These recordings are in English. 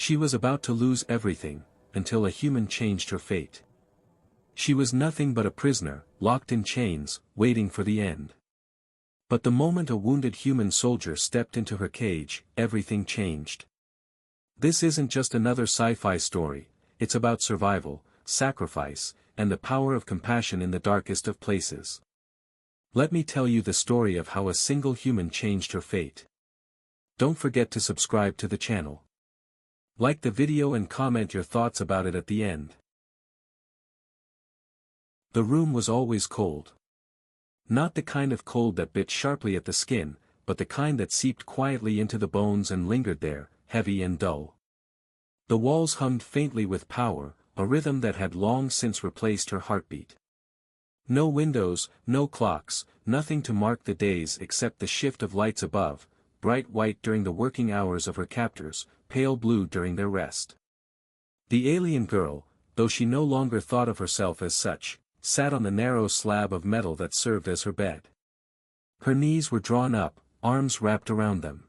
She was about to lose everything, until a human changed her fate. She was nothing but a prisoner, locked in chains, waiting for the end. But the moment a wounded human soldier stepped into her cage, everything changed. This isn't just another sci-fi story, it's about survival, sacrifice, and the power of compassion in the darkest of places. Let me tell you the story of how a single human changed her fate. Don't forget to subscribe to the channel. Like the video and comment your thoughts about it at the end. The room was always cold. Not the kind of cold that bit sharply at the skin, but the kind that seeped quietly into the bones and lingered there, heavy and dull. The walls hummed faintly with power, a rhythm that had long since replaced her heartbeat. No windows, no clocks, nothing to mark the days except the shift of lights above, bright white during the working hours of her captors, pale blue during their rest. The alien girl, though she no longer thought of herself as such, sat on the narrow slab of metal that served as her bed. Her knees were drawn up, arms wrapped around them.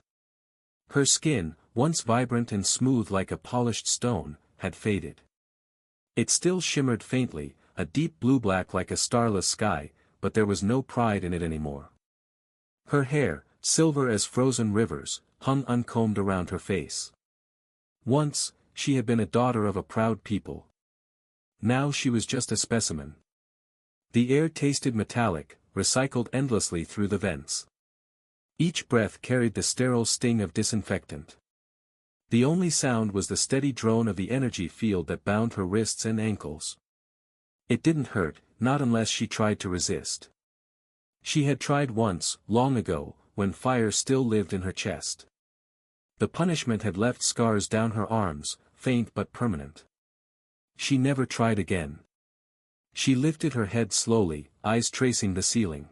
Her skin, once vibrant and smooth like a polished stone, had faded. It still shimmered faintly, a deep blue-black like a starless sky, but there was no pride in it anymore. Her hair, silver as frozen rivers, hung uncombed around her face. Once, she had been a daughter of a proud people. Now she was just a specimen. The air tasted metallic, recycled endlessly through the vents. Each breath carried the sterile sting of disinfectant. The only sound was the steady drone of the energy field that bound her wrists and ankles. It didn't hurt, not unless she tried to resist. She had tried once, long ago, when fire still lived in her chest. The punishment had left scars down her arms, faint but permanent. She never tried again. She lifted her head slowly, eyes tracing the ceiling.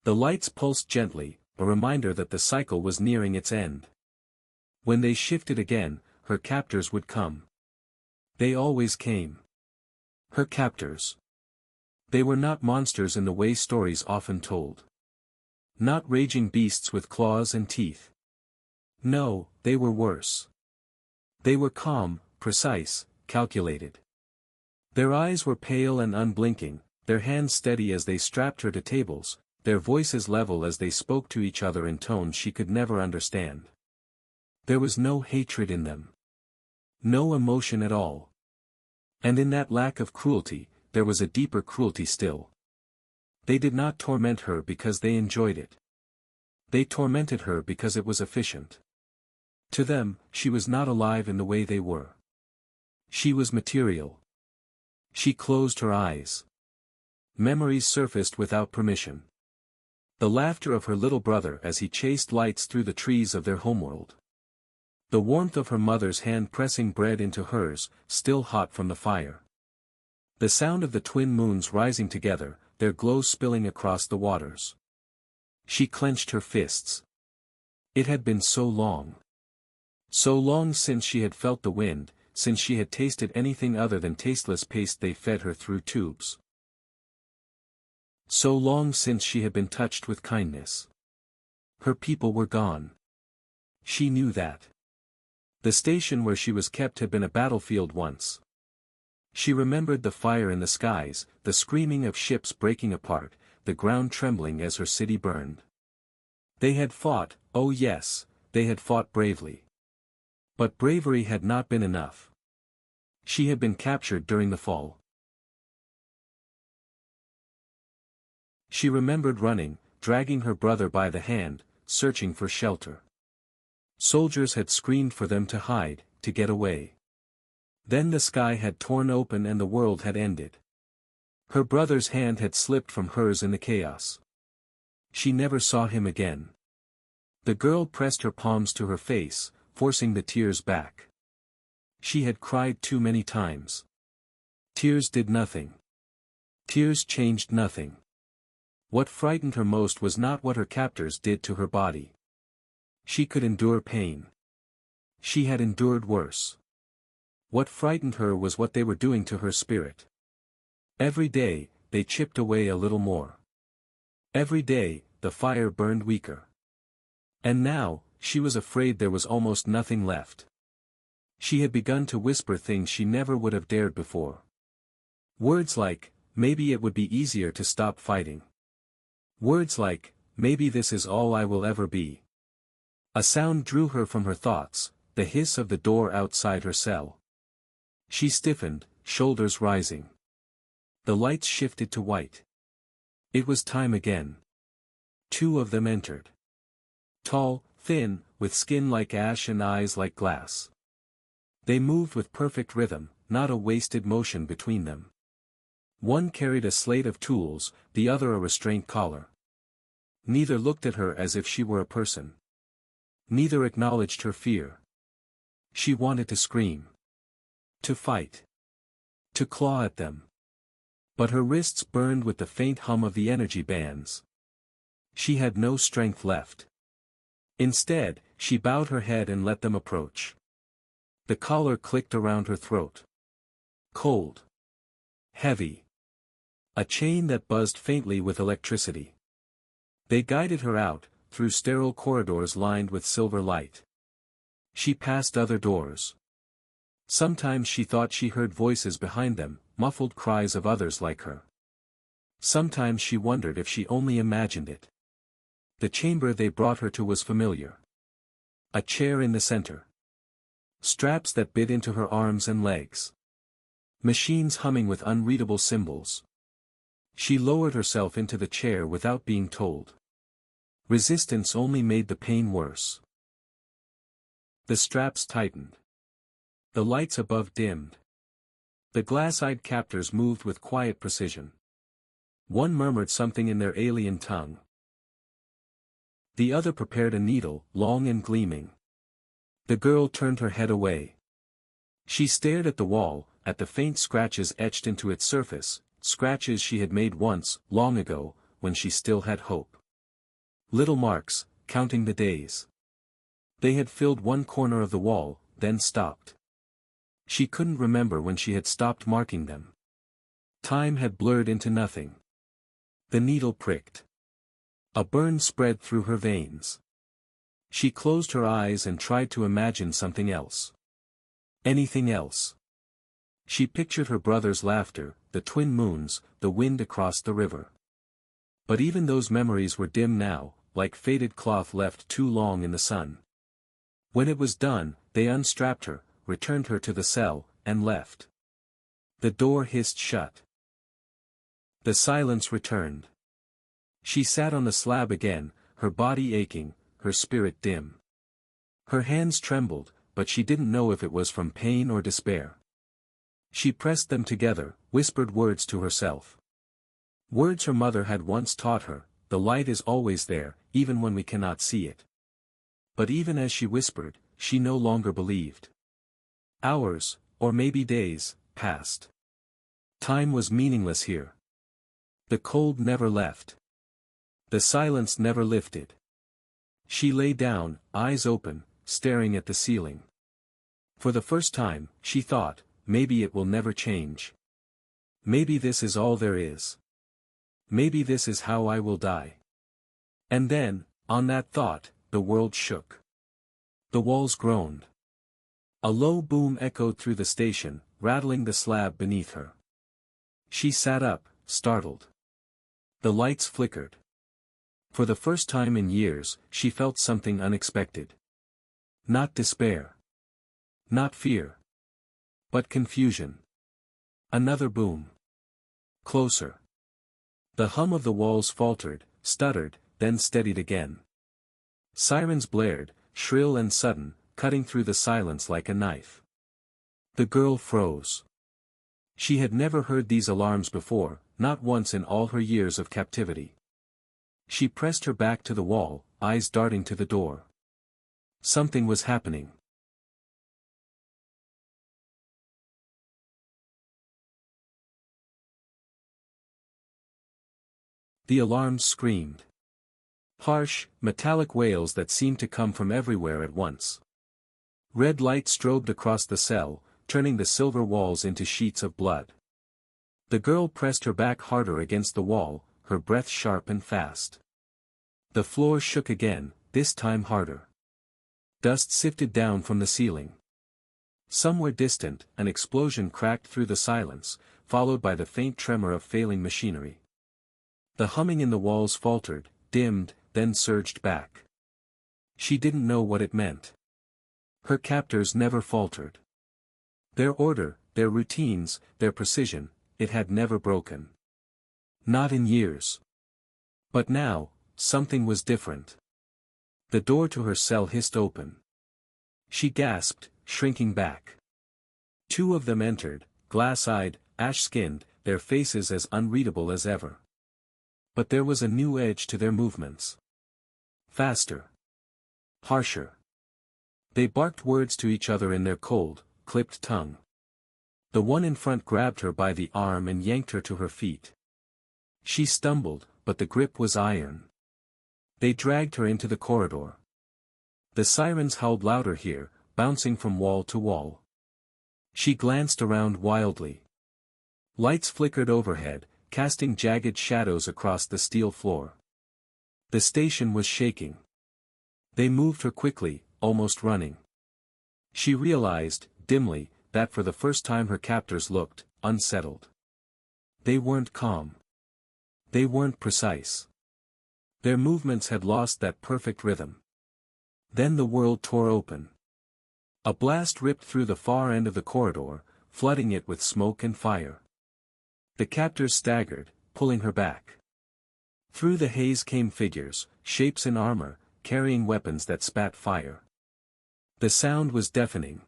The lights pulsed gently, a reminder that the cycle was nearing its end. When they shifted again, her captors would come. They always came. Her captors. They were not monsters in the way stories often told. Not raging beasts with claws and teeth. No, they were worse. They were calm, precise, calculated. Their eyes were pale and unblinking, their hands steady as they strapped her to tables, their voices level as they spoke to each other in tones she could never understand. There was no hatred in them. No emotion at all. And in that lack of cruelty, there was a deeper cruelty still. They did not torment her because they enjoyed it. They tormented her because it was efficient. To them, she was not alive in the way they were. She was material. She closed her eyes. Memories surfaced without permission. The laughter of her little brother as he chased lights through the trees of their homeworld. The warmth of her mother's hand pressing bread into hers, still hot from the fire. The sound of the twin moons rising together, their glow spilling across the waters. She clenched her fists. It had been so long. So long since she had felt the wind, since she had tasted anything other than tasteless paste they fed her through tubes. So long since she had been touched with kindness. Her people were gone. She knew that. The station where she was kept had been a battlefield once. She remembered the fire in the skies, the screaming of ships breaking apart, the ground trembling as her city burned. They had fought, oh yes, they had fought bravely. But bravery had not been enough. She had been captured during the fall. She remembered running, dragging her brother by the hand, searching for shelter. Soldiers had screamed for them to hide, to get away. Then the sky had torn open and the world had ended. Her brother's hand had slipped from hers in the chaos. She never saw him again. The girl pressed her palms to her face, forcing the tears back. She had cried too many times. Tears did nothing. Tears changed nothing. What frightened her most was not what her captors did to her body. She could endure pain. She had endured worse. What frightened her was what they were doing to her spirit. Every day, they chipped away a little more. Every day, the fire burned weaker. And now, she was afraid there was almost nothing left. She had begun to whisper things she never would have dared before. Words like, maybe it would be easier to stop fighting. Words like, maybe this is all I will ever be. A sound drew her from her thoughts, the hiss of the door outside her cell. She stiffened, shoulders rising. The lights shifted to white. It was time again. Two of them entered. Tall, thin, with skin like ash and eyes like glass. They moved with perfect rhythm, not a wasted motion between them. One carried a slate of tools, the other a restraint collar. Neither looked at her as if she were a person. Neither acknowledged her fear. She wanted to scream. To fight. To claw at them. But her wrists burned with the faint hum of the energy bands. She had no strength left. Instead, she bowed her head and let them approach. The collar clicked around her throat. Cold. Heavy. A chain that buzzed faintly with electricity. They guided her out, through sterile corridors lined with silver light. She passed other doors. Sometimes she thought she heard voices behind them, muffled cries of others like her. Sometimes she wondered if she only imagined it. The chamber they brought her to was familiar. A chair in the center. Straps that bit into her arms and legs. Machines humming with unreadable symbols. She lowered herself into the chair without being told. Resistance only made the pain worse. The straps tightened. The lights above dimmed. The glass-eyed captors moved with quiet precision. One murmured something in their alien tongue. The other prepared a needle, long and gleaming. The girl turned her head away. She stared at the wall, at the faint scratches etched into its surface, scratches she had made once, long ago, when she still had hope. Little marks, counting the days. They had filled one corner of the wall, then stopped. She couldn't remember when she had stopped marking them. Time had blurred into nothing. The needle pricked. A burn spread through her veins. She closed her eyes and tried to imagine something else. Anything else. She pictured her brother's laughter, the twin moons, the wind across the river. But even those memories were dim now, like faded cloth left too long in the sun. When it was done, they unstrapped her, returned her to the cell, and left. The door hissed shut. The silence returned. She sat on the slab again, her body aching, her spirit dim. Her hands trembled, but she didn't know if it was from pain or despair. She pressed them together, whispered words to herself. Words her mother had once taught her, the light is always there, even when we cannot see it. But even as she whispered, she no longer believed. Hours, or maybe days, passed. Time was meaningless here. The cold never left. The silence never lifted. She lay down, eyes open, staring at the ceiling. For the first time, she thought, maybe it will never change. Maybe this is all there is. Maybe this is how I will die. And then, on that thought, the world shook. The walls groaned. A low boom echoed through the station, rattling the slab beneath her. She sat up, startled. The lights flickered. For the first time in years, she felt something unexpected. Not despair. Not fear. But confusion. Another boom. Closer. The hum of the walls faltered, stuttered, then steadied again. Sirens blared, shrill and sudden, cutting through the silence like a knife. The girl froze. She had never heard these alarms before, not once in all her years of captivity. She pressed her back to the wall, eyes darting to the door. Something was happening. The alarms screamed. Harsh, metallic wails that seemed to come from everywhere at once. Red light strobed across the cell, turning the silver walls into sheets of blood. The girl pressed her back harder against the wall, her breath sharp and fast. The floor shook again, this time harder. Dust sifted down from the ceiling. Somewhere distant, an explosion cracked through the silence, followed by the faint tremor of failing machinery. The humming in the walls faltered, dimmed, then surged back. She didn't know what it meant. Her captors never faltered. Their order, their routines, their precision, it had never broken. Not in years. But now, something was different. The door to her cell hissed open. She gasped, shrinking back. Two of them entered, glass-eyed, ash-skinned, their faces as unreadable as ever. But there was a new edge to their movements. Faster. Harsher. They barked words to each other in their cold, clipped tongue. The one in front grabbed her by the arm and yanked her to her feet. She stumbled, but the grip was iron. They dragged her into the corridor. The sirens howled louder here, bouncing from wall to wall. She glanced around wildly. Lights flickered overhead, casting jagged shadows across the steel floor. The station was shaking. They moved her quickly, almost running. She realized, dimly, that for the first time her captors looked unsettled. They weren't calm. They weren't precise. Their movements had lost that perfect rhythm. Then the world tore open. A blast ripped through the far end of the corridor, flooding it with smoke and fire. The captors staggered, pulling her back. Through the haze came figures, shapes in armor, carrying weapons that spat fire. The sound was deafening.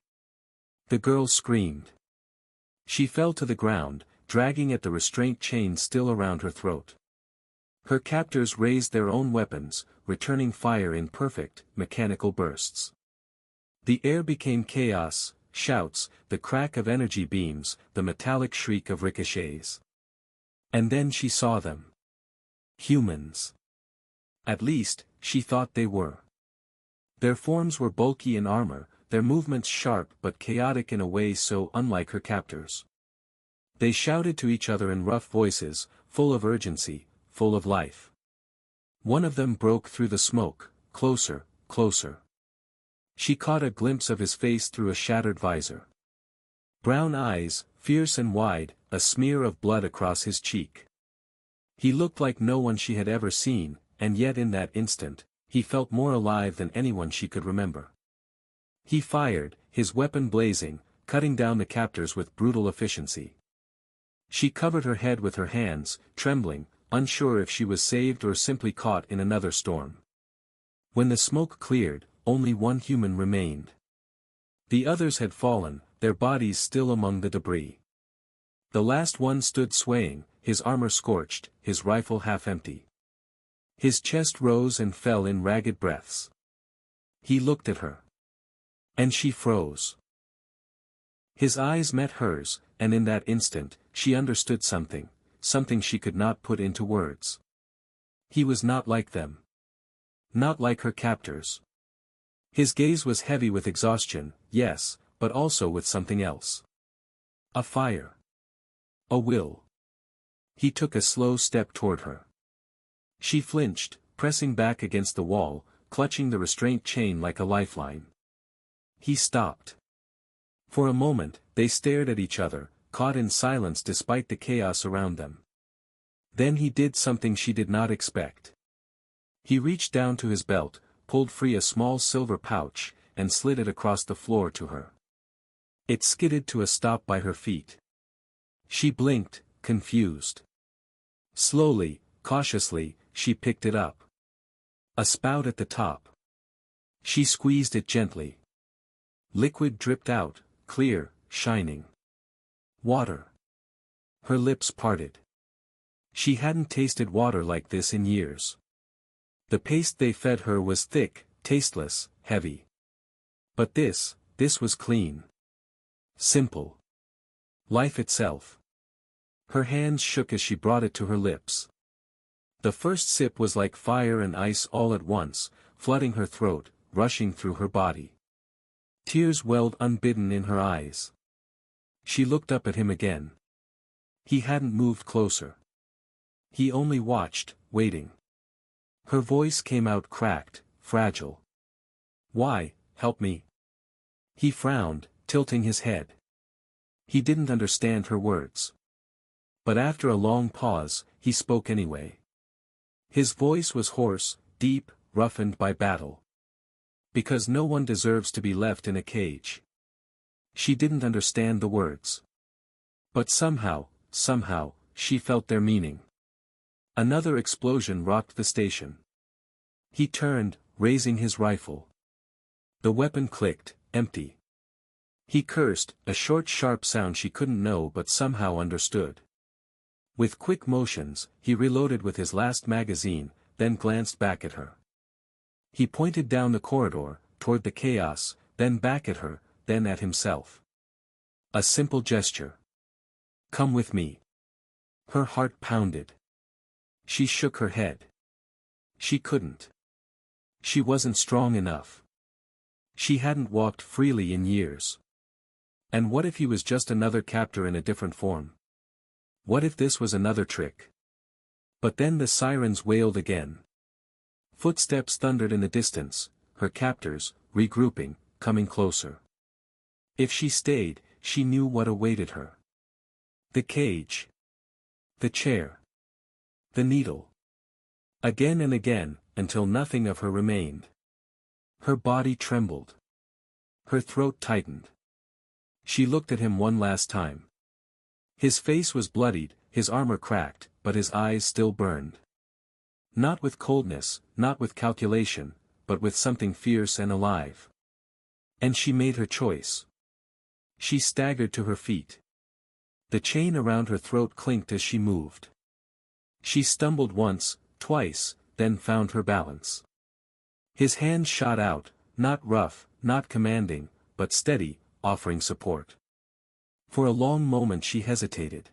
The girl screamed. She fell to the ground, dragging at the restraint chain still around her throat. Her captors raised their own weapons, returning fire in perfect, mechanical bursts. The air became chaos, shouts, the crack of energy beams, the metallic shriek of ricochets. And then she saw them. Humans. At least, she thought they were. Their forms were bulky in armor, their movements sharp but chaotic in a way so unlike her captors. They shouted to each other in rough voices, full of urgency, full of life. One of them broke through the smoke, closer, closer. She caught a glimpse of his face through a shattered visor. Brown eyes, fierce and wide, a smear of blood across his cheek. He looked like no one she had ever seen, and yet in that instant, he felt more alive than anyone she could remember. He fired, his weapon blazing, cutting down the captors with brutal efficiency. She covered her head with her hands, trembling, unsure if she was saved or simply caught in another storm. When the smoke cleared, only one human remained. The others had fallen, their bodies still among the debris. The last one stood swaying, his armor scorched, his rifle half empty. His chest rose and fell in ragged breaths. He looked at her. And she froze. His eyes met hers, and in that instant, she understood something, something she could not put into words. He was not like them. Not like her captors. His gaze was heavy with exhaustion, yes, but also with something else. A fire. A will. He took a slow step toward her. She flinched, pressing back against the wall, clutching the restraint chain like a lifeline. He stopped. For a moment, they stared at each other, caught in silence despite the chaos around them. Then he did something she did not expect. He reached down to his belt, pulled free a small silver pouch, and slid it across the floor to her. It skidded to a stop by her feet. She blinked, confused. Slowly, cautiously, she picked it up. A spout at the top. She squeezed it gently. Liquid dripped out, clear, shining. Water. Her lips parted. She hadn't tasted water like this in years. The paste they fed her was thick, tasteless, heavy. But this was clean. Simple. Life itself. Her hands shook as she brought it to her lips. The first sip was like fire and ice all at once, flooding her throat, rushing through her body. Tears welled unbidden in her eyes. She looked up at him again. He hadn't moved closer. He only watched, waiting. Her voice came out cracked, fragile. "Why, help me." He frowned, tilting his head. He didn't understand her words. But after a long pause, he spoke anyway. His voice was hoarse, deep, roughened by battle. Because no one deserves to be left in a cage. She didn't understand the words. But somehow, she felt their meaning. Another explosion rocked the station. He turned, raising his rifle. The weapon clicked, empty. He cursed, a short sharp sound she couldn't know but somehow understood. With quick motions, he reloaded with his last magazine, then glanced back at her. He pointed down the corridor, toward the chaos, then back at her, then at himself. A simple gesture. Come with me. Her heart pounded. She shook her head. She couldn't. She wasn't strong enough. She hadn't walked freely in years. And what if he was just another captor in a different form? What if this was another trick? But then the sirens wailed again. Footsteps thundered in the distance, her captors, regrouping, coming closer. If she stayed, she knew what awaited her. The cage. The chair. The needle. Again and again, until nothing of her remained. Her body trembled. Her throat tightened. She looked at him one last time. His face was bloodied, his armor cracked, but his eyes still burned. Not with coldness, not with calculation, but with something fierce and alive. And she made her choice. She staggered to her feet. The chain around her throat clinked as she moved. She stumbled once, twice, then found her balance. His hand shot out, not rough, not commanding, but steady, offering support. For a long moment she hesitated.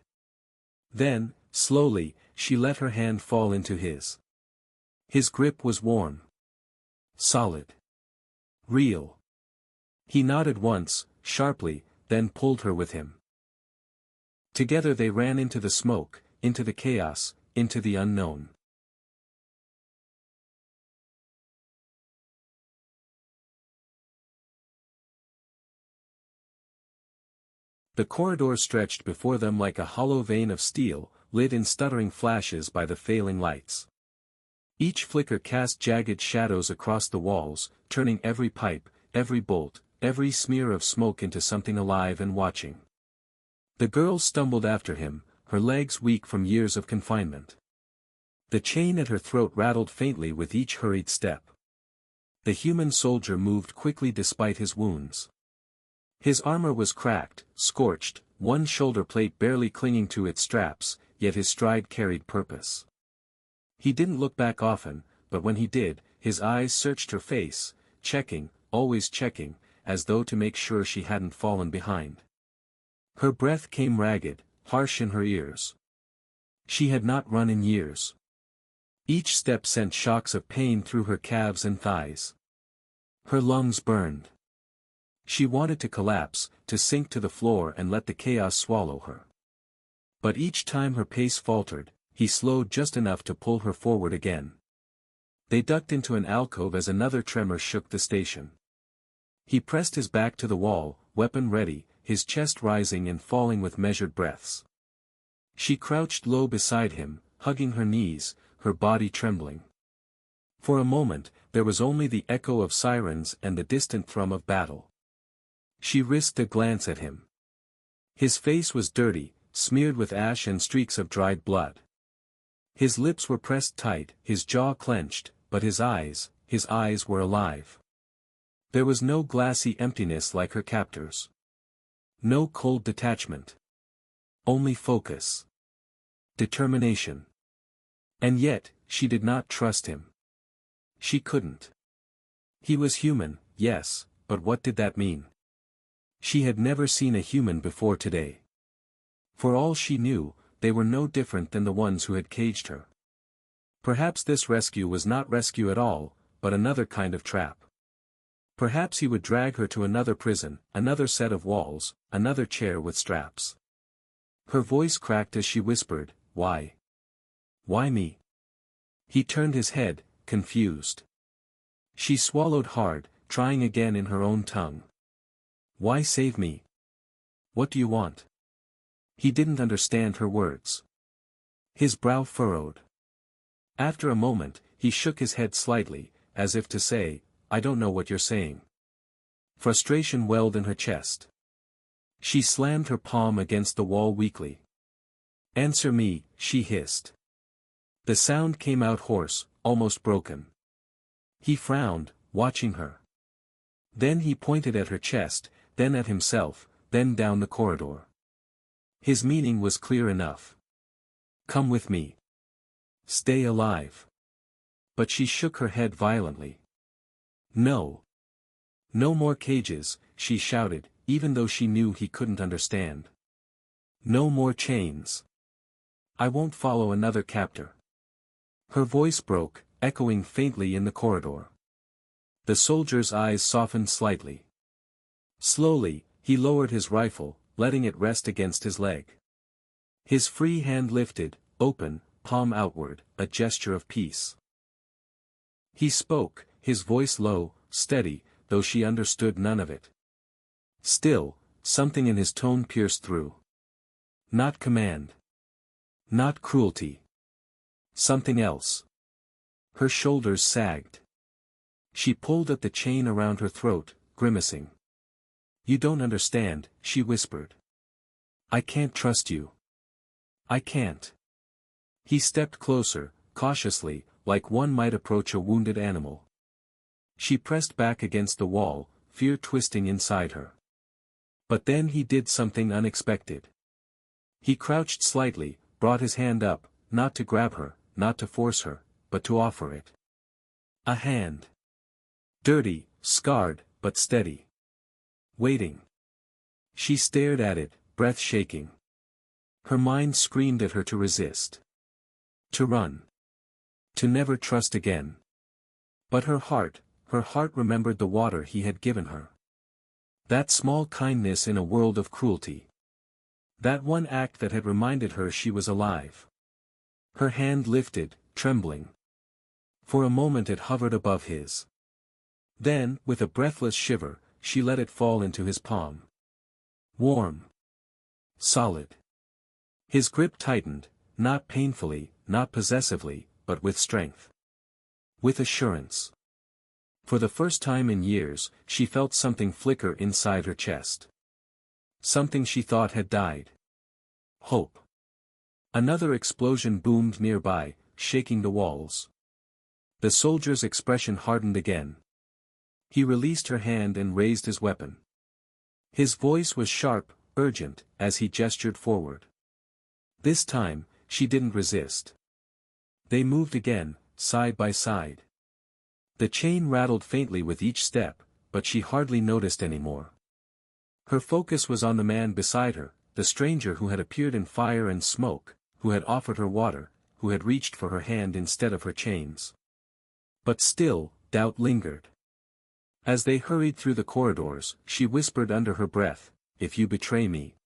Then, slowly, she let her hand fall into his. His grip was warm. Solid. Real. He nodded once, sharply, then pulled her with him. Together they ran into the smoke, into the chaos, into the unknown. The corridor stretched before them like a hollow vein of steel, lit in stuttering flashes by the failing lights. Each flicker cast jagged shadows across the walls, turning every pipe, every bolt, every smear of smoke into something alive and watching. The girl stumbled after him, her legs weak from years of confinement. The chain at her throat rattled faintly with each hurried step. The human soldier moved quickly despite his wounds. His armor was cracked, scorched, one shoulder plate barely clinging to its straps, yet his stride carried purpose. He didn't look back often, but when he did, his eyes searched her face, checking, always checking, as though to make sure she hadn't fallen behind. Her breath came ragged, harsh in her ears. She had not run in years. Each step sent shocks of pain through her calves and thighs. Her lungs burned. She wanted to collapse, to sink to the floor and let the chaos swallow her. But each time her pace faltered, he slowed just enough to pull her forward again. They ducked into an alcove as another tremor shook the station. He pressed his back to the wall, weapon ready, his chest rising and falling with measured breaths. She crouched low beside him, hugging her knees, her body trembling. For a moment, there was only the echo of sirens and the distant thrum of battle. She risked a glance at him. His face was dirty, smeared with ash and streaks of dried blood. His lips were pressed tight, his jaw clenched, but his eyes were alive. There was no glassy emptiness like her captors. No cold detachment. Only focus. Determination. And yet, she did not trust him. She couldn't. He was human, yes, but what did that mean? She had never seen a human before today. For all she knew, they were no different than the ones who had caged her. Perhaps this rescue was not rescue at all, but another kind of trap. Perhaps he would drag her to another prison, another set of walls, another chair with straps. Her voice cracked as she whispered, "Why? Why me?" He turned his head, confused. She swallowed hard, trying again in her own tongue. "Why save me? What do you want? He didn't understand her words. His brow furrowed. After a moment, he shook his head slightly, as if to say, I don't know what you're saying. Frustration welled in her chest. She slammed her palm against the wall weakly. Answer me, she hissed. The sound came out hoarse, almost broken. He frowned, watching her. Then he pointed at her chest, then at himself, then down the corridor. His meaning was clear enough. Come with me. Stay alive. But she shook her head violently. No. No more cages, she shouted, even though she knew he couldn't understand. No more chains. I won't follow another captor. Her voice broke, echoing faintly in the corridor. The soldier's eyes softened slightly. Slowly, he lowered his rifle, letting it rest against his leg. His free hand lifted, open, palm outward, a gesture of peace. He spoke, his voice low, steady, though she understood none of it. Still, something in his tone pierced through. Not command. Not cruelty. Something else. Her shoulders sagged. She pulled at the chain around her throat, grimacing. You don't understand, she whispered. I can't trust you. I can't. He stepped closer, cautiously, like one might approach a wounded animal. She pressed back against the wall, fear twisting inside her. But then he did something unexpected. He crouched slightly, brought his hand up, not to grab her, not to force her, but to offer it. A hand. Dirty, scarred, but steady. Waiting. She stared at it, breath shaking. Her mind screamed at her to resist. To run. To never trust again. But her heart remembered the water he had given her. That small kindness in a world of cruelty. That one act that had reminded her she was alive. Her hand lifted, trembling. For a moment it hovered above his. Then, with a breathless shiver, she let it fall into his palm. Warm. Solid. His grip tightened, not painfully, not possessively, but with strength. With assurance. For the first time in years, she felt something flicker inside her chest. Something she thought had died. Hope. Another explosion boomed nearby, shaking the walls. The soldier's expression hardened again. He released her hand and raised his weapon. His voice was sharp, urgent, as he gestured forward. This time, she didn't resist. They moved again, side by side. The chain rattled faintly with each step, but she hardly noticed anymore. Her focus was on the man beside her, the stranger who had appeared in fire and smoke, who had offered her water, who had reached for her hand instead of her chains. But still, doubt lingered. As they hurried through the corridors, she whispered under her breath, "If you betray me,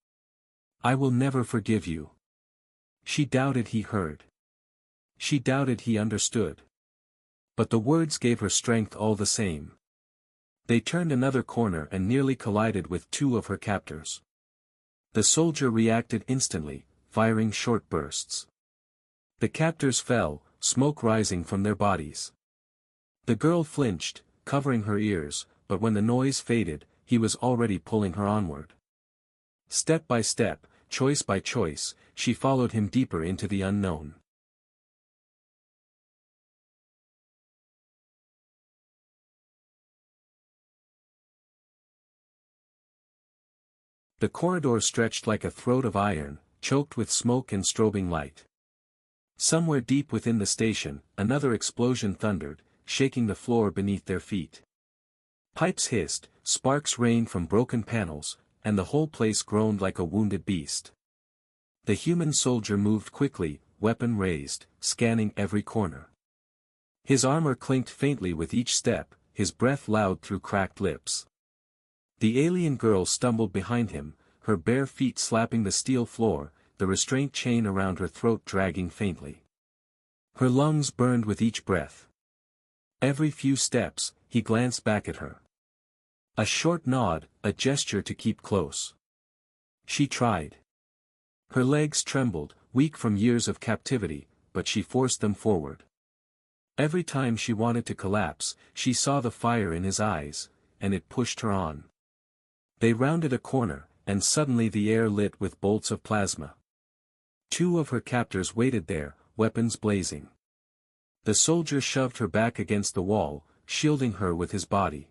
I will never forgive you." She doubted he heard. She doubted he understood. But the words gave her strength all the same. They turned another corner and nearly collided with two of her captors. The soldier reacted instantly, firing short bursts. The captors fell, smoke rising from their bodies. The girl flinched, covering her ears, but when the noise faded, he was already pulling her onward. Step by step, choice by choice, she followed him deeper into the unknown. The corridor stretched like a throat of iron, choked with smoke and strobing light. Somewhere deep within the station, another explosion thundered, shaking the floor beneath their feet. Pipes hissed, sparks rained from broken panels, and the whole place groaned like a wounded beast. The human soldier moved quickly, weapon raised, scanning every corner. His armor clinked faintly with each step, his breath loud through cracked lips. The alien girl stumbled behind him, her bare feet slapping the steel floor, the restraint chain around her throat dragging faintly. Her lungs burned with each breath. Every few steps, he glanced back at her. A short nod, a gesture to keep close. She tried. Her legs trembled, weak from years of captivity, but she forced them forward. Every time she wanted to collapse, she saw the fire in his eyes, and it pushed her on. They rounded a corner, and suddenly the air lit with bolts of plasma. Two of her captors waited there, weapons blazing. The soldier shoved her back against the wall, shielding her with his body.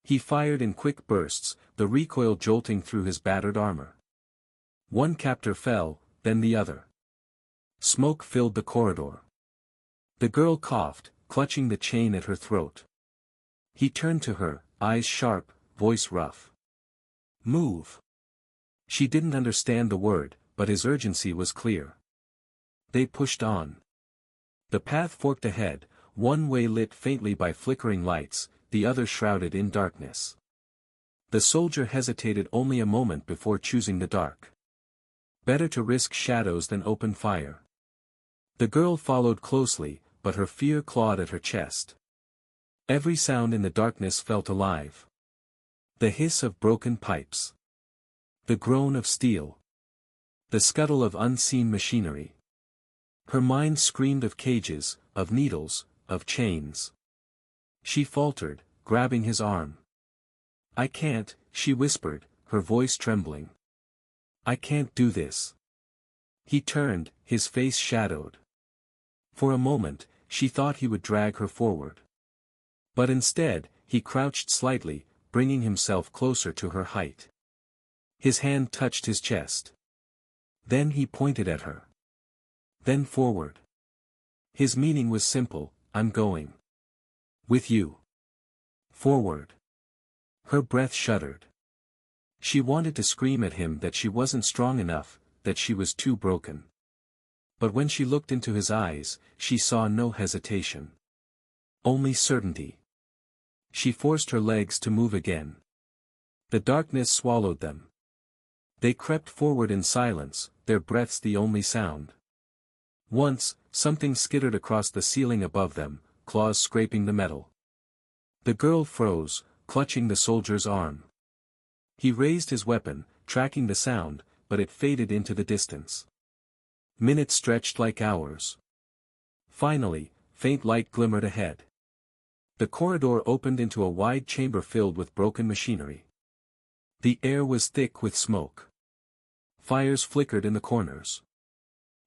He fired in quick bursts, the recoil jolting through his battered armor. One captor fell, then the other. Smoke filled the corridor. The girl coughed, clutching the chain at her throat. He turned to her, eyes sharp, voice rough. "Move." She didn't understand the word, but his urgency was clear. They pushed on. The path forked ahead, one way lit faintly by flickering lights, the other shrouded in darkness. The soldier hesitated only a moment before choosing the dark. Better to risk shadows than open fire. The girl followed closely, but her fear clawed at her chest. Every sound in the darkness felt alive. The hiss of broken pipes. The groan of steel. The scuttle of unseen machinery. Her mind screamed of cages, of needles, of chains. She faltered, grabbing his arm. "I can't," she whispered, her voice trembling. "I can't do this." He turned, his face shadowed. For a moment, she thought he would drag her forward. But instead, he crouched slightly, bringing himself closer to her height. His hand touched his chest. Then he pointed at her. Then forward. His meaning was simple: "I'm going. With you. Forward." Her breath shuddered. She wanted to scream at him that she wasn't strong enough, that she was too broken. But when she looked into his eyes, she saw no hesitation. Only certainty. She forced her legs to move again. The darkness swallowed them. They crept forward in silence, their breaths the only sound. Once, something skittered across the ceiling above them, claws scraping the metal. The girl froze, clutching the soldier's arm. He raised his weapon, tracking the sound, but it faded into the distance. Minutes stretched like hours. Finally, faint light glimmered ahead. The corridor opened into a wide chamber filled with broken machinery. The air was thick with smoke. Fires flickered in the corners.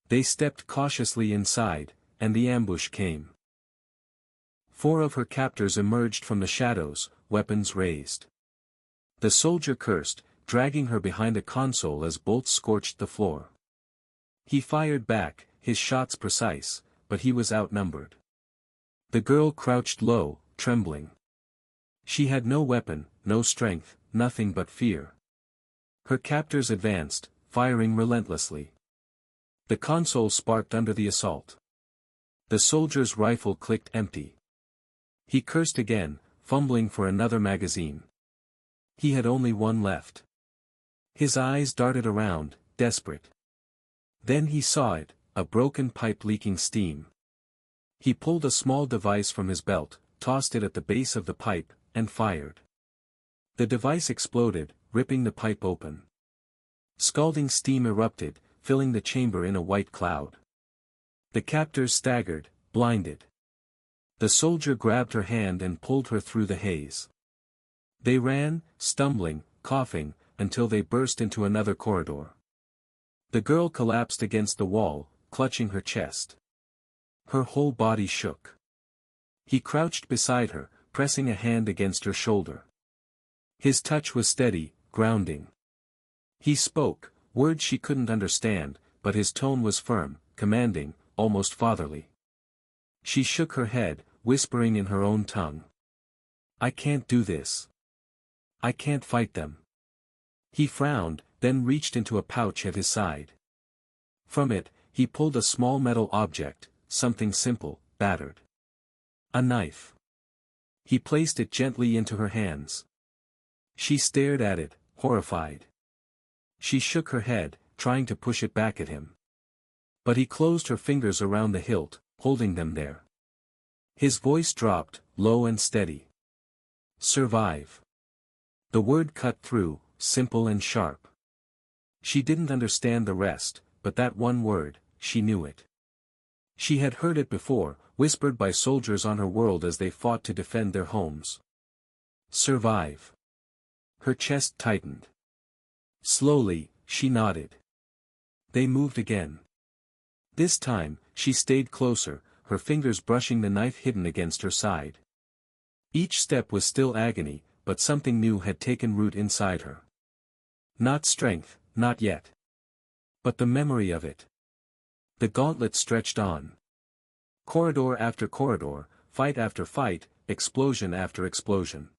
They stepped cautiously inside, and the ambush came. 4 of her captors emerged from the shadows, weapons raised. The soldier cursed, dragging her behind a console as bolts scorched the floor. He fired back, his shots precise, but he was outnumbered. The girl crouched low, trembling. She had no weapon, no strength, nothing but fear. Her captors advanced, firing relentlessly. The console sparked under the assault. The soldier's rifle clicked empty. He cursed again, fumbling for another magazine. He had only one left. His eyes darted around, desperate. Then he saw it, a broken pipe leaking steam. He pulled a small device from his belt, tossed it at the base of the pipe, and fired. The device exploded, ripping the pipe open. Scalding steam erupted, filling the chamber in a white cloud. The captors staggered, blinded. The soldier grabbed her hand and pulled her through the haze. They ran, stumbling, coughing, until they burst into another corridor. The girl collapsed against the wall, clutching her chest. Her whole body shook. He crouched beside her, pressing a hand against her shoulder. His touch was steady, grounding. He spoke, words she couldn't understand, but his tone was firm, commanding, almost fatherly. She shook her head, whispering in her own tongue. "I can't do this. I can't fight them." He frowned, then reached into a pouch at his side. From it, he pulled a small metal object, something simple, battered. A knife. He placed it gently into her hands. She stared at it, horrified. She shook her head, trying to push it back at him. But he closed her fingers around the hilt, holding them there. His voice dropped, low and steady. "Survive." The word cut through, simple and sharp. She didn't understand the rest, but that one word, she knew it. She had heard it before, whispered by soldiers on her world as they fought to defend their homes. Survive. Her chest tightened. Slowly, she nodded. They moved again. This time, she stayed closer, her fingers brushing the knife hidden against her side. Each step was still agony, but something new had taken root inside her. Not strength, not yet. But the memory of it. The gauntlet stretched on. Corridor after corridor, fight after fight, explosion after explosion.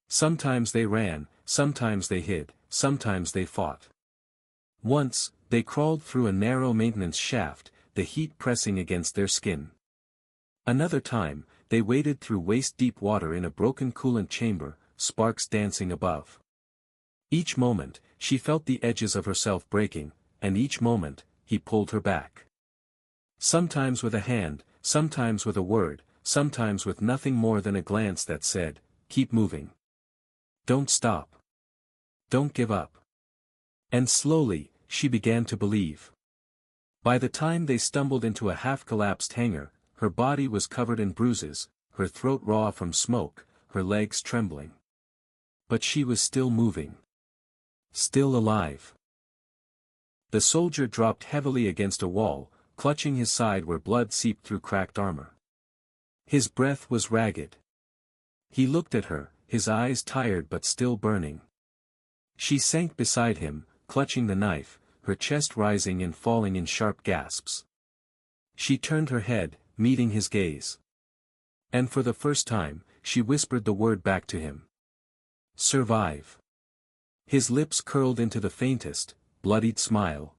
Sometimes they ran, sometimes they hid, sometimes they fought. Once, they crawled through a narrow maintenance shaft, the heat pressing against their skin. Another time, they waded through waist-deep water in a broken coolant chamber, sparks dancing above. Each moment, she felt the edges of herself breaking, and each moment, he pulled her back. Sometimes with a hand, sometimes with a word, sometimes with nothing more than a glance that said, "Keep moving. Don't stop. Don't give up." And slowly, she began to believe. By the time they stumbled into a half-collapsed hangar, her body was covered in bruises, her throat raw from smoke, her legs trembling. But she was still moving. Still alive. The soldier dropped heavily against a wall, clutching his side where blood seeped through cracked armor. His breath was ragged. He looked at her, his eyes tired but still burning. She sank beside him, clutching the knife, her chest rising and falling in sharp gasps. She turned her head, meeting his gaze. And for the first time, she whispered the word back to him. Survive. His lips curled into the faintest, bloodied smile.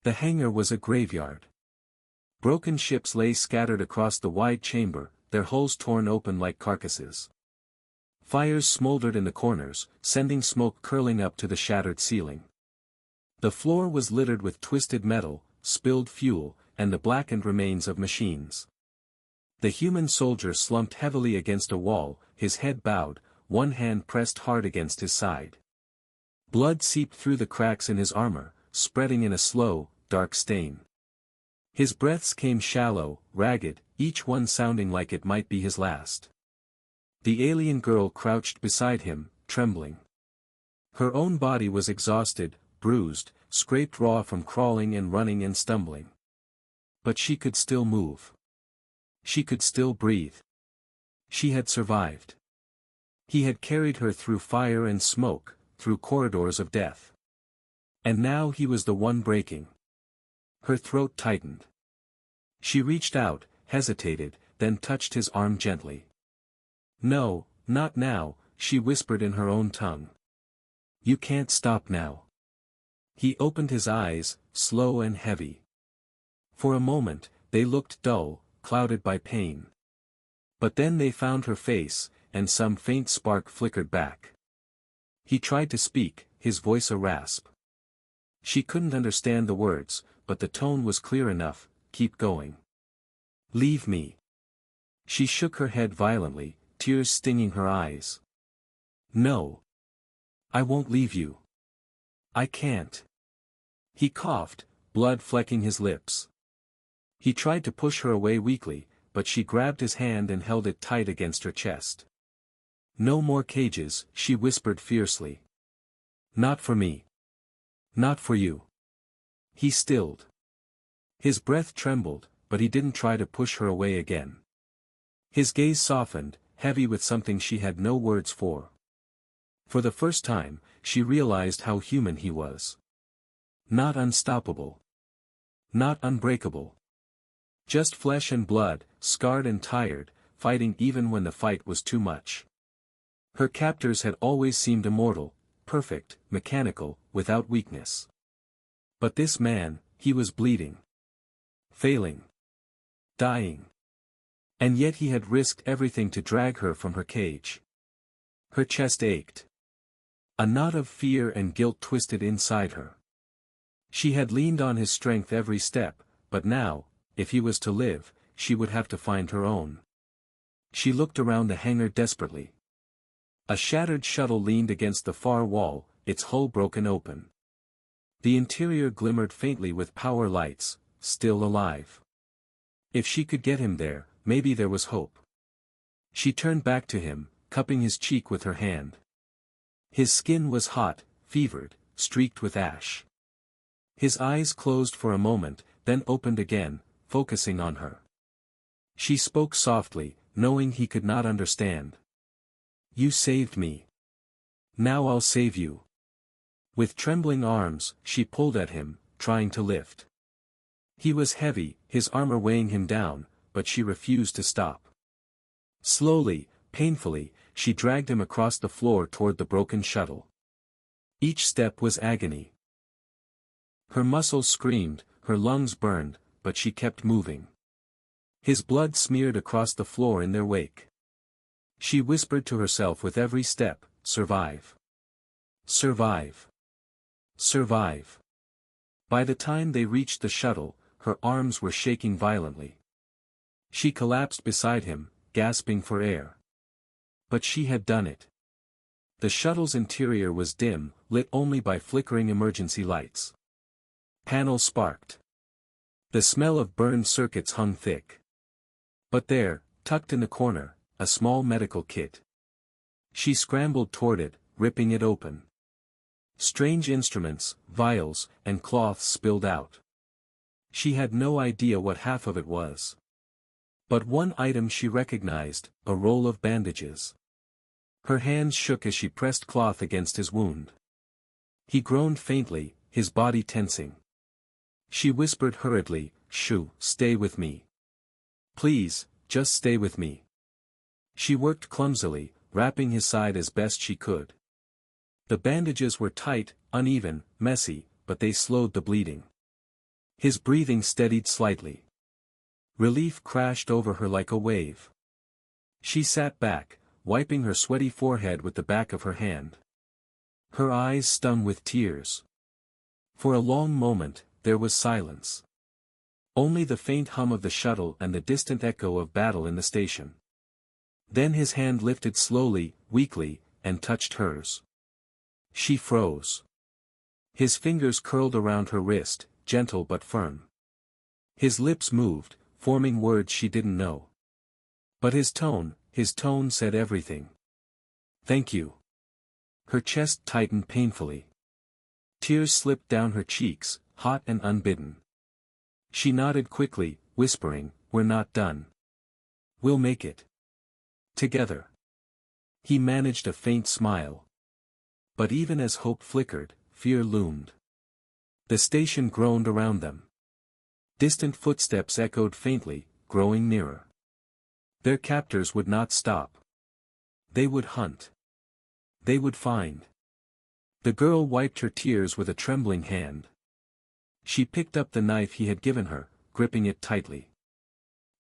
The hangar was a graveyard. Broken ships lay scattered across the wide chamber, their hulls torn open like carcasses. Fires smoldered in the corners, sending smoke curling up to the shattered ceiling. The floor was littered with twisted metal, spilled fuel, and the blackened remains of machines. The human soldier slumped heavily against a wall, his head bowed, one hand pressed hard against his side. Blood seeped through the cracks in his armor, spreading in a slow, dark stain. His breaths came shallow, ragged, each one sounding like it might be his last. The alien girl crouched beside him, trembling. Her own body was exhausted, bruised, scraped raw from crawling and running and stumbling. But she could still move. She could still breathe. She had survived. He had carried her through fire and smoke, through corridors of death. And now he was the one breaking. Her throat tightened. She reached out, hesitated, then touched his arm gently. "No, not now," she whispered in her own tongue. "You can't stop now." He opened his eyes, slow and heavy. For a moment, they looked dull, clouded by pain. But then they found her face, and some faint spark flickered back. He tried to speak, his voice a rasp. She couldn't understand the words, but the tone was clear enough, "Keep going. Leave me." She shook her head violently, tears stinging her eyes. "No. I won't leave you. I can't." He coughed, blood flecking his lips. He tried to push her away weakly, but she grabbed his hand and held it tight against her chest. "No more cages," she whispered fiercely. "Not for me. Not for you." He stilled. His breath trembled, but he didn't try to push her away again. His gaze softened, heavy with something she had no words for. For the first time, she realized how human he was. Not unstoppable. Not unbreakable. Just flesh and blood, scarred and tired, fighting even when the fight was too much. Her captors had always seemed immortal, perfect, mechanical, without weakness. But this man, he was bleeding. Failing. Dying. And yet he had risked everything to drag her from her cage. Her chest ached. A knot of fear and guilt twisted inside her. She had leaned on his strength every step, but now, if he was to live, she would have to find her own. She looked around the hangar desperately. A shattered shuttle leaned against the far wall, its hull broken open. The interior glimmered faintly with power lights, still alive. If she could get him there, maybe there was hope. She turned back to him, cupping his cheek with her hand. His skin was hot, fevered, streaked with ash. His eyes closed for a moment, then opened again, focusing on her. She spoke softly, knowing he could not understand. "You saved me. Now I'll save you." With trembling arms, she pulled at him, trying to lift. He was heavy, his armor weighing him down, but she refused to stop. Slowly, painfully, she dragged him across the floor toward the broken shuttle. Each step was agony. Her muscles screamed, her lungs burned, but she kept moving. His blood smeared across the floor in their wake. She whispered to herself with every step, "Survive. Survive. Survive." By the time they reached the shuttle, her arms were shaking violently. She collapsed beside him, gasping for air. But she had done it. The shuttle's interior was dim, lit only by flickering emergency lights. Panels sparked. The smell of burned circuits hung thick. But there, tucked in the corner, a small medical kit. She scrambled toward it, ripping it open. Strange instruments, vials, and cloths spilled out. She had no idea what half of it was. But one item she recognized, a roll of bandages. Her hands shook as she pressed cloth against his wound. He groaned faintly, his body tensing. She whispered hurriedly, "Shoo, stay with me. Please, just stay with me." She worked clumsily, wrapping his side as best she could. The bandages were tight, uneven, messy, but they slowed the bleeding. His breathing steadied slightly. Relief crashed over her like a wave. She sat back, wiping her sweaty forehead with the back of her hand. Her eyes stung with tears. For a long moment, there was silence. Only the faint hum of the shuttle and the distant echo of battle in the station. Then his hand lifted slowly, weakly, and touched hers. She froze. His fingers curled around her wrist, gentle but firm. His lips moved, forming words she didn't know. But his tone said everything. "Thank you." Her chest tightened painfully. Tears slipped down her cheeks, hot and unbidden. She nodded quickly, whispering, "We're not done. We'll make it. Together." He managed a faint smile. But even as hope flickered, fear loomed. The station groaned around them. Distant footsteps echoed faintly, growing nearer. Their captors would not stop. They would hunt. They would find. The girl wiped her tears with a trembling hand. She picked up the knife he had given her, gripping it tightly.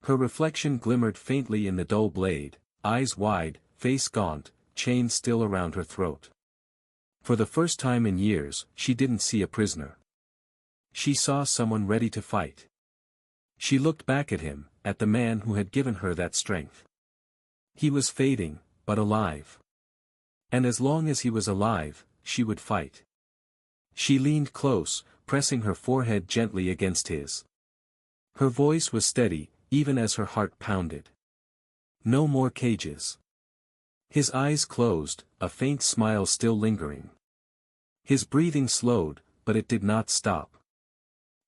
Her reflection glimmered faintly in the dull blade, eyes wide, face gaunt, chains still around her throat. For the first time in years, she didn't see a prisoner. She saw someone ready to fight. She looked back at him, at the man who had given her that strength. He was fading, but alive. And as long as he was alive, she would fight. She leaned close, pressing her forehead gently against his. Her voice was steady, even as her heart pounded. "No more cages." His eyes closed, a faint smile still lingering. His breathing slowed, but it did not stop.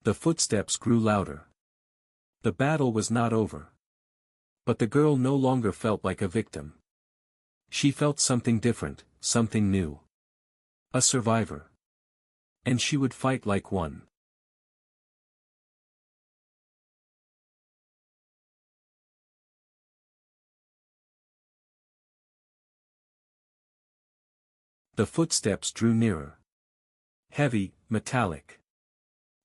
The footsteps grew louder. The battle was not over. But the girl no longer felt like a victim. She felt something different, something new. A survivor. And she would fight like one. The footsteps drew nearer. Heavy, metallic.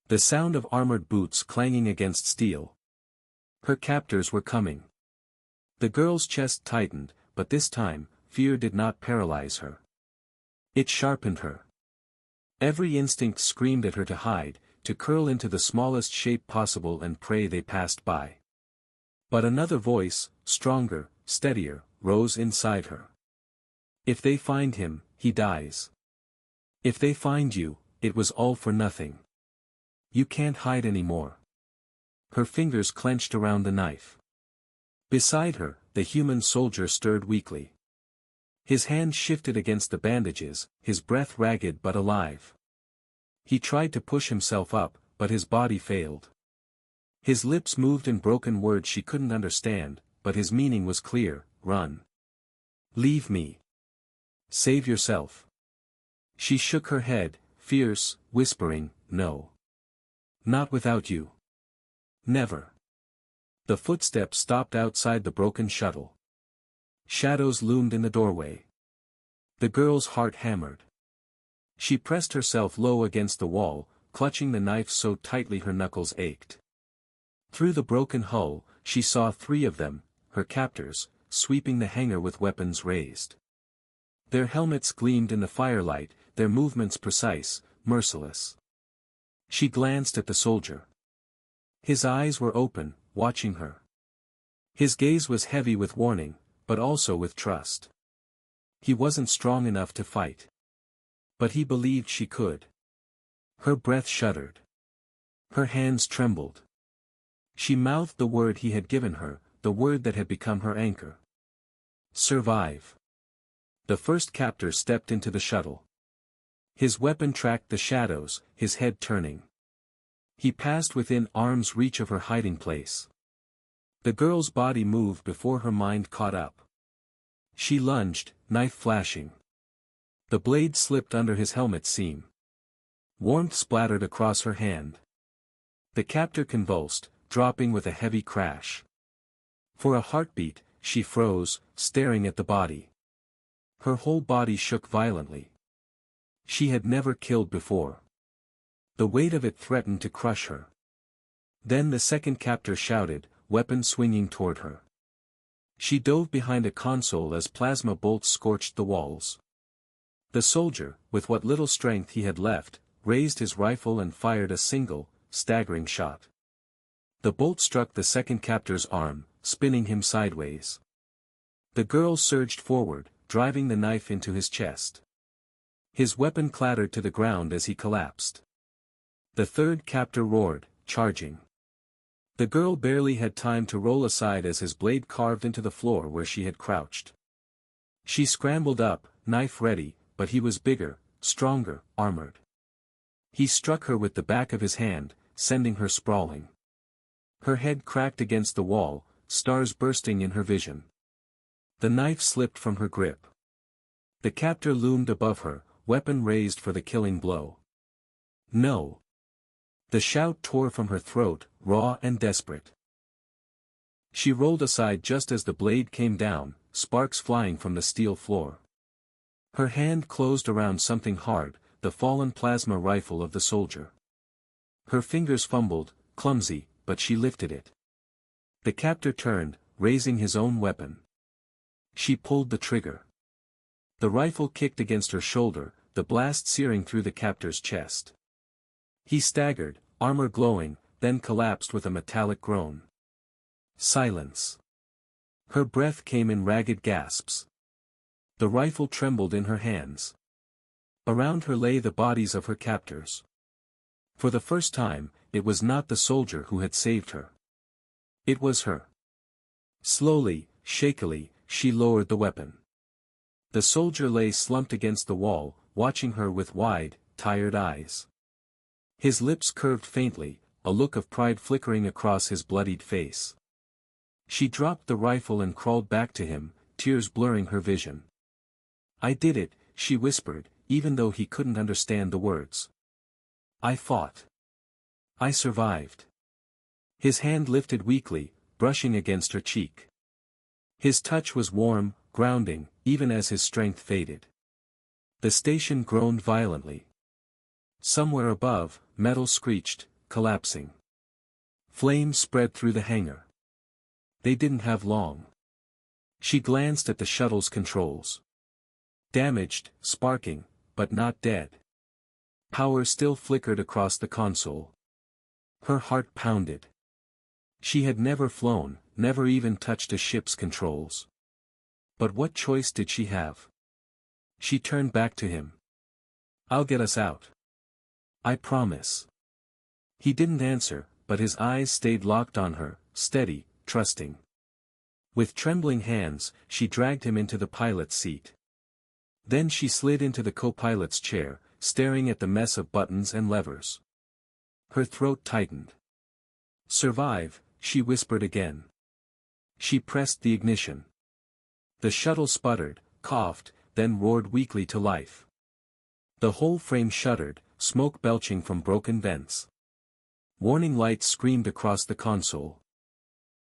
The sound of armored boots clanging against steel. Her captors were coming. The girl's chest tightened, but this time, fear did not paralyze her. It sharpened her. Every instinct screamed at her to hide, to curl into the smallest shape possible and pray they passed by. But another voice, stronger, steadier, rose inside her. If they find him, he dies. If they find you, it was all for nothing. You can't hide anymore. Her fingers clenched around the knife. Beside her, the human soldier stirred weakly. His hand shifted against the bandages, his breath ragged but alive. He tried to push himself up, but his body failed. His lips moved in broken words she couldn't understand, but his meaning was clear: run. Leave me. Save yourself. She shook her head, fierce, whispering, no. Not without you. Never. The footsteps stopped outside the broken shuttle. Shadows loomed in the doorway. The girl's heart hammered. She pressed herself low against the wall, clutching the knife so tightly her knuckles ached. Through the broken hull, she saw 3 of them, her captors, sweeping the hangar with weapons raised. Their helmets gleamed in the firelight, their movements precise, merciless. She glanced at the soldier. His eyes were open, watching her. His gaze was heavy with warning, but also with trust. He wasn't strong enough to fight. But he believed she could. Her breath shuddered. Her hands trembled. She mouthed the word he had given her, the word that had become her anchor. Survive. The first captor stepped into the shuttle. His weapon tracked the shadows, his head turning. He passed within arm's reach of her hiding place. The girl's body moved before her mind caught up. She lunged, knife flashing. The blade slipped under his helmet seam. Warmth splattered across her hand. The captor convulsed, dropping with a heavy crash. For a heartbeat, she froze, staring at the body. Her whole body shook violently. She had never killed before. The weight of it threatened to crush her. Then the second captor shouted, weapon swinging toward her. She dove behind a console as plasma bolts scorched the walls. The soldier, with what little strength he had left, raised his rifle and fired a single, staggering shot. The bolt struck the second captor's arm, spinning him sideways. The girl surged forward, driving the knife into his chest. His weapon clattered to the ground as he collapsed. The third captor roared, charging. The girl barely had time to roll aside as his blade carved into the floor where she had crouched. She scrambled up, knife ready, but he was bigger, stronger, armored. He struck her with the back of his hand, sending her sprawling. Her head cracked against the wall, stars bursting in her vision. The knife slipped from her grip. The captor loomed above her, weapon raised for the killing blow. No. The shout tore from her throat, raw and desperate. She rolled aside just as the blade came down, sparks flying from the steel floor. Her hand closed around something hard, the fallen plasma rifle of the soldier. Her fingers fumbled, clumsy, but she lifted it. The captor turned, raising his own weapon. She pulled the trigger. The rifle kicked against her shoulder, the blast searing through the captor's chest. He staggered, armor glowing, then collapsed with a metallic groan. Silence. Her breath came in ragged gasps. The rifle trembled in her hands. Around her lay the bodies of her captors. For the first time, it was not the soldier who had saved her. It was her. Slowly, shakily, she lowered the weapon. The soldier lay slumped against the wall, watching her with wide, tired eyes. His lips curved faintly, a look of pride flickering across his bloodied face. She dropped the rifle and crawled back to him, tears blurring her vision. I did it, she whispered, even though he couldn't understand the words. I fought. I survived. His hand lifted weakly, brushing against her cheek. His touch was warm, grounding, even as his strength faded. The station groaned violently. Somewhere above, metal screeched, collapsing. Flames spread through the hangar. They didn't have long. She glanced at the shuttle's controls. Damaged, sparking, but not dead. Power still flickered across the console. Her heart pounded. She had never flown, never even touched a ship's controls. But what choice did she have? She turned back to him. "I'll get us out. I promise." He didn't answer, but his eyes stayed locked on her, steady, trusting. With trembling hands, she dragged him into the pilot's seat. Then she slid into the co-pilot's chair, staring at the mess of buttons and levers. Her throat tightened. "Survive," she whispered again. She pressed the ignition. The shuttle sputtered, coughed, then roared weakly to life. The whole frame shuddered, smoke belching from broken vents. Warning lights screamed across the console.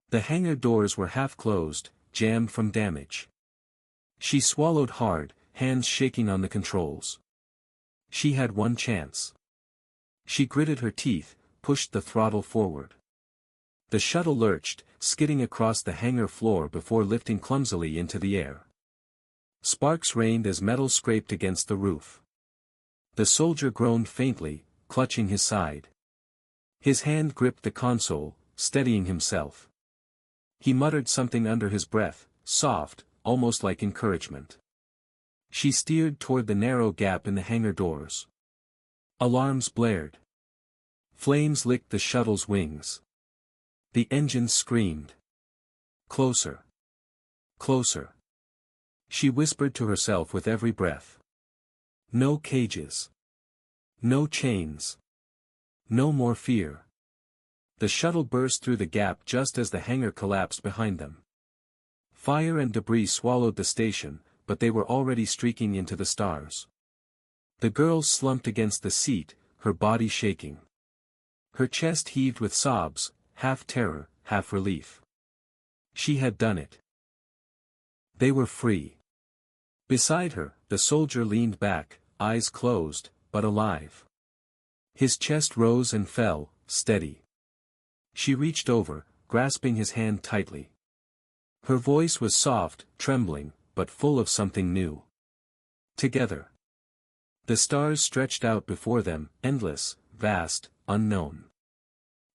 The hangar doors were half closed, jammed from damage. She swallowed hard, hands shaking on the controls. She had one chance. She gritted her teeth, pushed the throttle forward. The shuttle lurched, skidding across the hangar floor before lifting clumsily into the air. Sparks rained as metal scraped against the roof. The soldier groaned faintly, clutching his side. His hand gripped the console, steadying himself. He muttered something under his breath, soft, almost like encouragement. She steered toward the narrow gap in the hangar doors. Alarms blared. Flames licked the shuttle's wings. The engines screamed. "Closer. Closer." She whispered to herself with every breath. No cages. No chains. No more fear. The shuttle burst through the gap just as the hangar collapsed behind them. Fire and debris swallowed the station, but they were already streaking into the stars. The girl slumped against the seat, her body shaking. Her chest heaved with sobs, half terror, half relief. She had done it. They were free. Beside her, the soldier leaned back, eyes closed, but alive. His chest rose and fell, steady. She reached over, grasping his hand tightly. Her voice was soft, trembling, but full of something new. Together. The stars stretched out before them, endless, vast, unknown.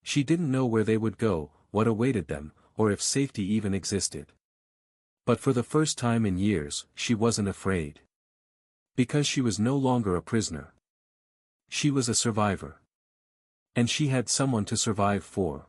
She didn't know where they would go, what awaited them, or if safety even existed. But for the first time in years, she wasn't afraid. Because she was no longer a prisoner. She was a survivor. And she had someone to survive for.